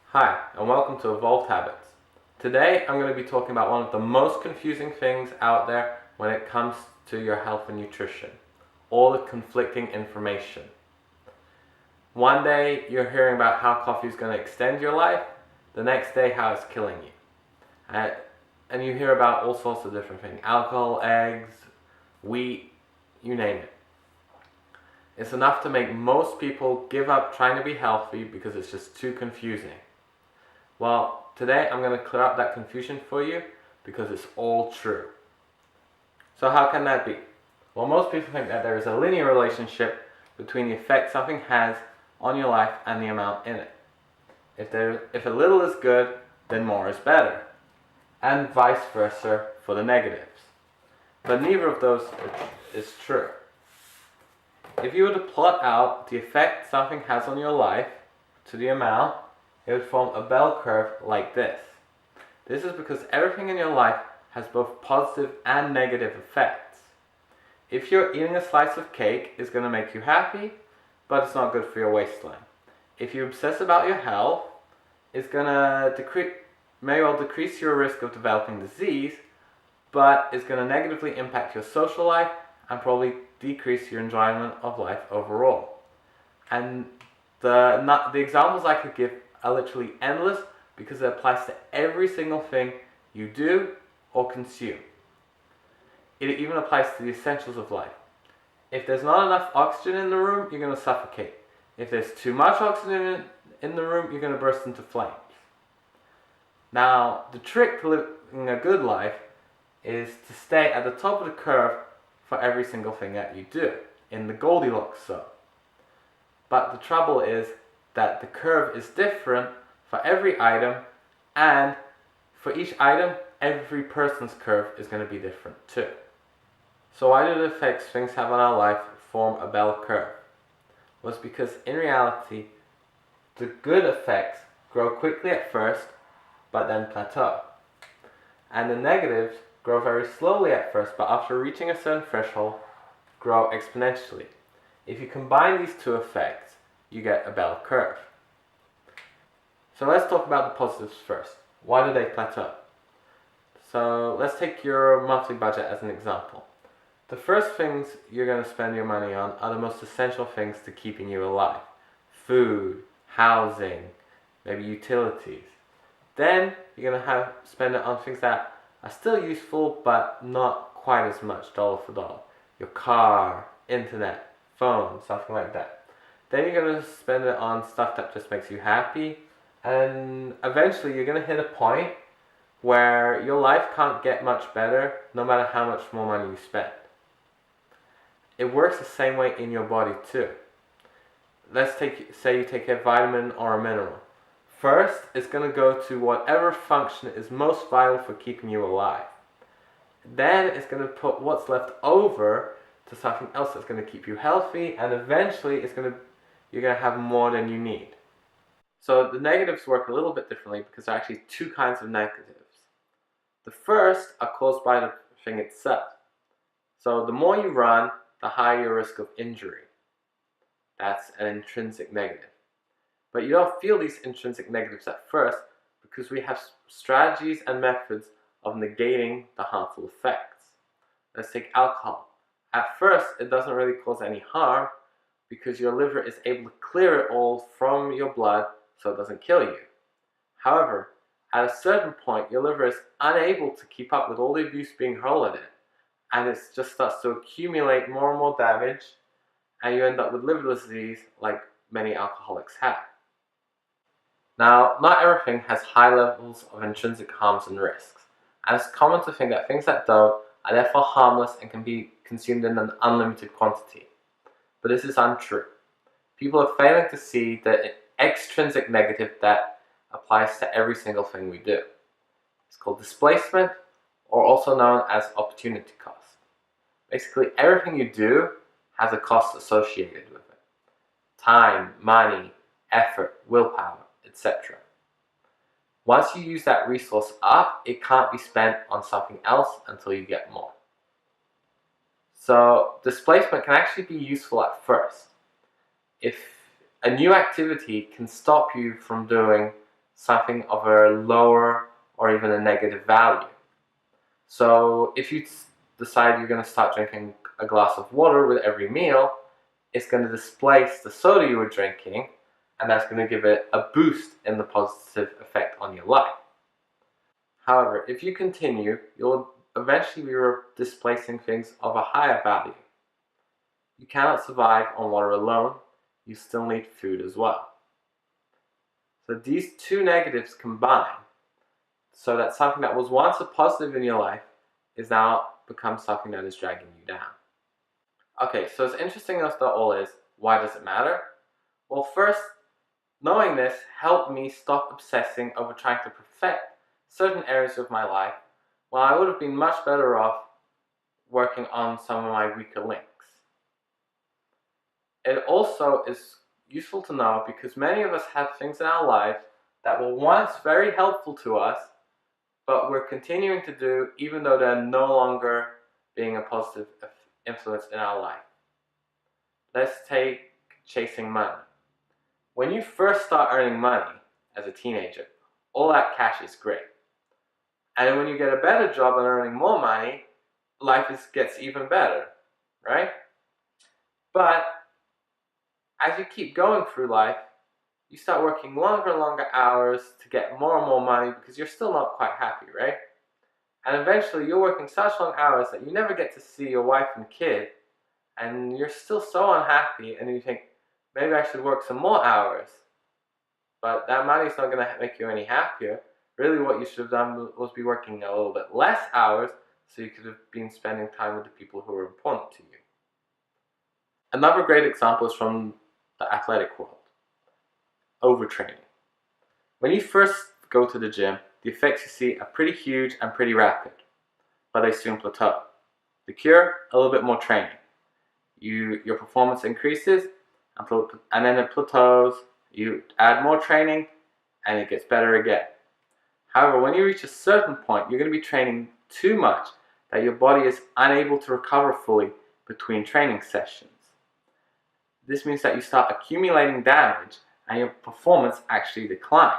Hi, and welcome to Evolved Habits. Today I'm going to be talking about one of the most confusing things out there when it comes to your health and nutrition. All the conflicting information. One day you're hearing about how coffee is going to extend your life, the next day how it's killing you. And you hear about all sorts of different things. Alcohol, eggs, wheat, you name it. It's enough to make most people give up trying to be healthy because it's just too confusing. Well, today I'm going to clear up that confusion for you because it's all true. So how can that be? Well, most people think that there is a linear relationship between the effect something has on your life and the amount in it. If a little is good, then more is better. And vice versa for the negatives. But neither of those is true. If you were to plot out the effect something has on your life to the amount, it would form a bell curve like this. This is because everything in your life has both positive and negative effects. If you're eating a slice of cake, it's going to make you happy, but it's not good for your waistline. If you obsess about your health, it's going to decrease your risk of developing disease, but it's going to negatively impact your social life and probably decrease your enjoyment of life overall. And the examples I could give are literally endless because it applies to every single thing you do or consume. It even applies to the essentials of life. If there's not enough oxygen in the room, you're going to suffocate. If there's too much oxygen in the room, you're going to burst into flames. Now, the trick to living a good life is to stay at the top of the curve for every single thing that you do, in the Goldilocks zone. But the trouble is that the curve is different for every item, and for each item, every person's curve is going to be different too. So why do the effects things have on our life form a bell curve? Well, it's because in reality, the good effects grow quickly at first, but then plateau. And the negatives grow very slowly at first, but after reaching a certain threshold, grow exponentially. If you combine these two effects, you get a bell curve. So let's talk about the positives first. Why do they plateau? So let's take your monthly budget as an example. The first things you're going to spend your money on are the most essential things to keeping you alive. Food, housing, maybe utilities. Then you're going to spend it on things that are still useful but not quite as much dollar for dollar. Your car, internet, phone, something like that. Then you're going to spend it on stuff that just makes you happy, and eventually you're going to hit a point where your life can't get much better no matter how much more money you spend. It works the same way in your body too. Say you take a vitamin or a mineral. First, it's going to go to whatever function is most vital for keeping you alive. Then it's going to put what's left over to something else that's going to keep you healthy, and eventually you're going to have more than you need. So the negatives work a little bit differently because there are actually two kinds of negatives. The first are caused by the thing itself. So the more you run, the higher your risk of injury. That's an intrinsic negative. But you don't feel these intrinsic negatives at first because we have strategies and methods of negating the harmful effects. Let's take alcohol. At first, it doesn't really cause any harm because your liver is able to clear it all from your blood so it doesn't kill you. However, at a certain point, your liver is unable to keep up with all the abuse being hurled at it, and it just starts to accumulate more and more damage, and you end up with liver disease like many alcoholics have. Now, not everything has high levels of intrinsic harms and risks, and it's common to think that things that don't are therefore harmless and can be consumed in an unlimited quantity. But this is untrue. People are failing to see the extrinsic negative that applies to every single thing we do. It's called displacement, or also known as opportunity cost. Basically, everything you do has a cost associated with it. Time, money, effort, willpower, etc. Once you use that resource up, it can't be spent on something else until you get more. So displacement can actually be useful at first. if a new activity can stop you from doing something of a lower or even a negative value. So if you decide you're going to start drinking a glass of water with every meal, it's going to displace the soda you were drinking, and that's going to give it a boost in the positive effect on your life. However, if you continue, you'll eventually be displacing things of a higher value. You cannot survive on water alone, you still need food as well. So these two negatives combine so that something that was once a positive in your life is now become something that is dragging you down. Okay, so as interesting as that all is, why does it matter? Well, first, knowing this helped me stop obsessing over trying to perfect certain areas of my life, while I would have been much better off working on some of my weaker links. It also is useful to know because many of us have things in our lives that were once very helpful to us, but we're continuing to do even though they're no longer being a positive influence in our life. Let's take chasing money. When you first start earning money as a teenager, all that cash is great. And when you get a better job and earning more money, life gets even better, right? But as you keep going through life, you start working longer and longer hours to get more and more money because you're still not quite happy, right? And eventually you're working such long hours that you never get to see your wife and kid, and you're still so unhappy, and you think, maybe I should work some more hours. But that money's not going to make you any happier. Really what you should have done was be working a little bit less hours so you could have been spending time with the people who are important to you. Another great example is from the athletic world. Overtraining. When you first go to the gym, the effects you see are pretty huge and pretty rapid, but they soon plateau. The cure? A little bit more training. Your performance increases, and then it plateaus. You add more training, and it gets better again. However, when you reach a certain point, you're going to be training too much that your body is unable to recover fully between training sessions. This means that you start accumulating damage and your performance actually declines.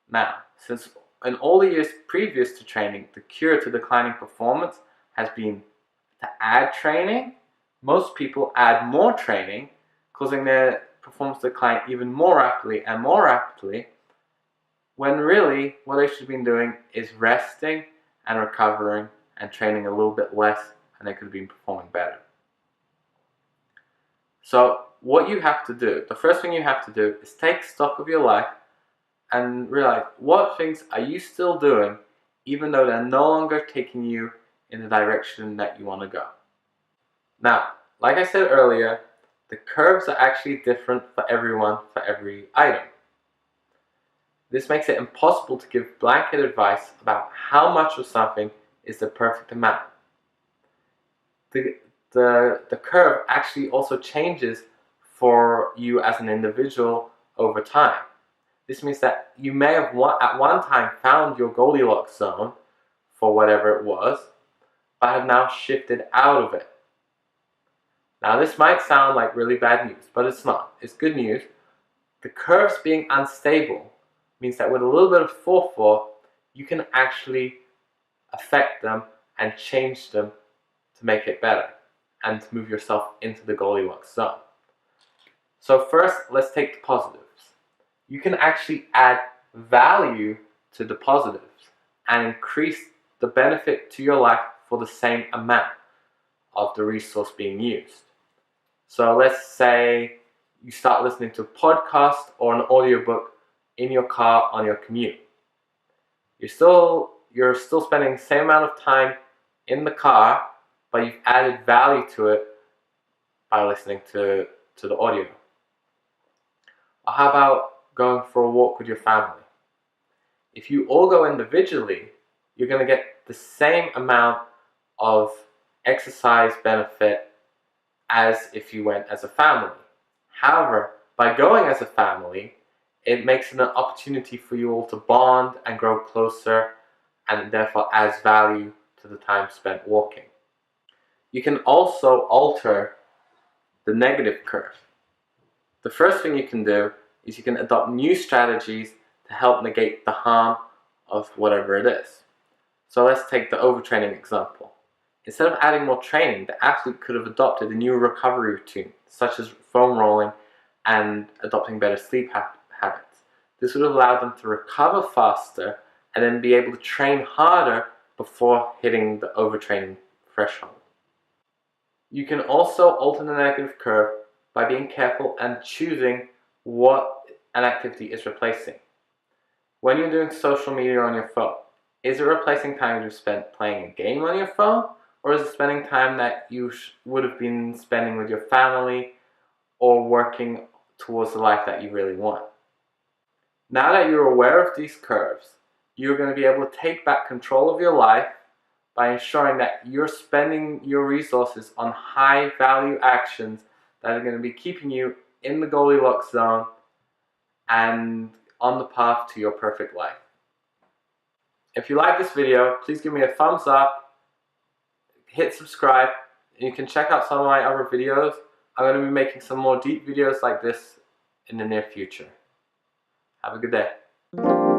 Now, since in all the years previous to training, the cure to declining performance has been to add training, most people add more training, causing their performance to decline even more rapidly and more rapidly, when really what they should have been doing is resting and recovering and training a little bit less, and they could have been performing better. So what you have to do, the first thing you have to do is take stock of your life and realize what things are you still doing even though they're no longer taking you in the direction that you want to go. Now, like I said earlier, the curves are actually different for everyone, for every item. This makes it impossible to give blanket advice about how much of something is the perfect amount. The curve actually also changes for you as an individual over time. This means that you may have at one time found your Goldilocks zone for whatever it was, but have now shifted out of it. Now this might sound like really bad news, but it's not. It's good news. The curves being unstable means that with a little bit of forethought, you can actually affect them and change them to make it better and to move yourself into the Goldilocks zone. So first, let's take the positives. You can actually add value to the positives and increase the benefit to your life for the same amount of the resource being used. So let's say you start listening to a podcast or an audiobook in your car on your commute. You're still spending the same amount of time in the car, but you've added value to it by listening to the audio. Or how about going for a walk with your family? If you all go individually, you're going to get the same amount of exercise benefit as if you went as a family. However, by going as a family, it makes it an opportunity for you all to bond and grow closer, and therefore adds value to the time spent walking. You can also alter the negative curve. The first thing you can do is you can adopt new strategies to help negate the harm of whatever it is. So let's take the overtraining example. Instead of adding more training, the athlete could have adopted a new recovery routine, such as foam rolling and adopting better sleep habits. This would allow them to recover faster and then be able to train harder before hitting the overtraining threshold. You can also alter the negative curve by being careful and choosing what an activity is replacing. When you're doing social media on your phone, is it replacing time you've spent playing a game on your phone, or is it spending time that you would have been spending with your family or working towards the life that you really want? Now that you're aware of these curves, you're going to be able to take back control of your life by ensuring that you're spending your resources on high value actions that are going to be keeping you in the Goldilocks zone and on the path to your perfect life. If you like this video, please give me a thumbs up, hit subscribe, and you can check out some of my other videos. I'm going to be making some more deep videos like this in the near future. Have a good day.